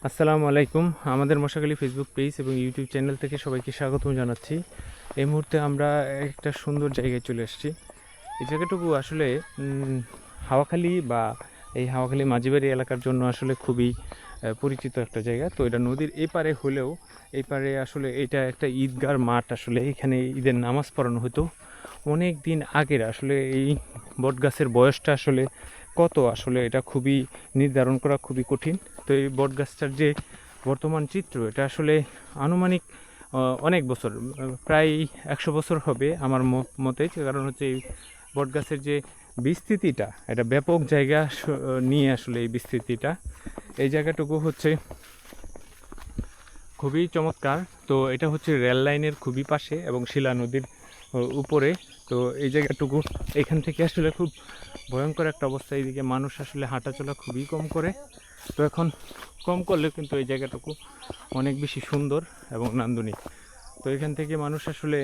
আসসালামু আলাইকুম। আমাদের মশাখালী ফেসবুক পেজ এবং ইউটিউব চ্যানেল থেকে সবাইকে স্বাগতম জানাচ্ছি। এই মুহূর্তে আমরা একটা সুন্দর জায়গায় চলে এসেছি। এই জায়গাটুকু আসলে হাওয়াখালী বা এই হাওয়াখালী মাঝিবাড়ি এলাকার জন্য আসলে খুবই পরিচিত একটা জায়গা। তো এটা নদীর এপারে হলেও এই পারে আসলে এটা একটা ঈদগার মাঠ। আসলে এখানে ঈদের নামাজ পড়ানো হতো অনেক দিন আগের। আসলে এই বটগাছের বয়সটা আসলে কত, আসলে এটা খুবই নির্ধারণ করা খুবই কঠিন। তো এই বটগাছটার যে বর্তমান চিত্র, এটা আসলে আনুমানিক অনেক বছর, প্রায় 100 বছর হবে আমার মতে। কারণ হচ্ছে এই বটগাছের যে বিস্তৃতিটা, এটা ব্যাপক জায়গা নিয়ে আসলে এই বিস্তৃতিটা। এই জায়গাটুকু হচ্ছে খুবই চমৎকার। তো এটা হচ্ছে রেল লাইনের খুবই পাশে এবং শিলা নদীর উপরে। তো এই জায়গাটুকু এখান থেকে আসলে খুব ভয়ঙ্কর একটা অবস্থা। এইদিকে মানুষ আসলে হাঁটাচলা খুবই কম করে। তো এখন কম করলেও কিন্তু এই জায়গাটুকু অনেক বেশি সুন্দর এবং নান্দনিক। তো এখান থেকে মানুষ আসলে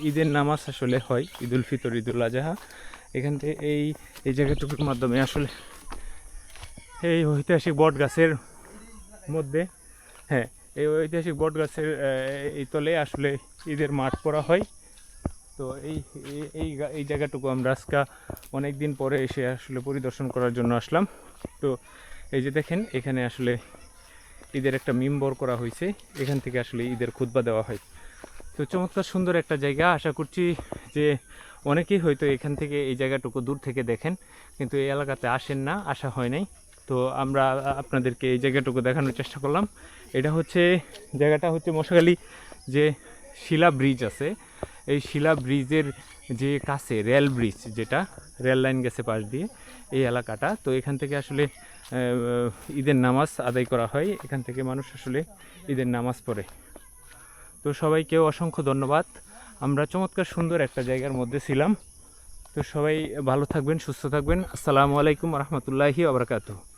ঈদের নামাজ আসলে হয়, ঈদুল ফিতর, ঈদুল আজহা। এখান থেকে এই জায়গাটুকুর মাধ্যমে আসলে এই ঐতিহাসিক বট গাছের মধ্যে, হ্যাঁ, এই ঐতিহাসিক বট গাছের এই তলে আসলে ঈদের মাঠ করা হয়। তো এই এই জায়গাটুকু আমরা আজকে অনেক দিন পরে এসে আসলে পরিদর্শন করার জন্য আসলাম। তো এই যে দেখেন, এখানে আসলে ঈদের একটা মিম্বর করা হয়েছে, এখান থেকে আসলে ঈদের খুতবা দেওয়া হয়। তো চমৎকার সুন্দর একটা জায়গা। আশা করছি যে অনেকেই হয়তো এখান থেকে এই জায়গাটুকু দূর থেকে দেখেন, কিন্তু এই এলাকাতে আসেন না, আসা হয় নাই। তো আমরা আপনাদেরকে এই জায়গাটুকু দেখানোর চেষ্টা করলাম। এটা হচ্ছে জায়গাটা হচ্ছে মশাখালী যে শিলা ব্রিজ আছে, এই শিলা ব্রিজের যে কাছে রেল ব্রিজ, যেটা রেল লাইন গেছে পাশ দিয়ে এই এলাকাটা। তো এখান থেকে আসলে ঈদের নামাজ আদায় করা হয়, এখান থেকে মানুষ আসলে ঈদের নামাজ পড়ে। তো সবাইকেও অসংখ্য ধন্যবাদ। আমরা চমৎকার সুন্দর একটা জায়গার মধ্যে ছিলাম। তো সবাই ভালো থাকবেন, সুস্থ থাকবেন। আসসালামু আলাইকুম রহমতুল্লাহি ওয়া বারাকাতুহু।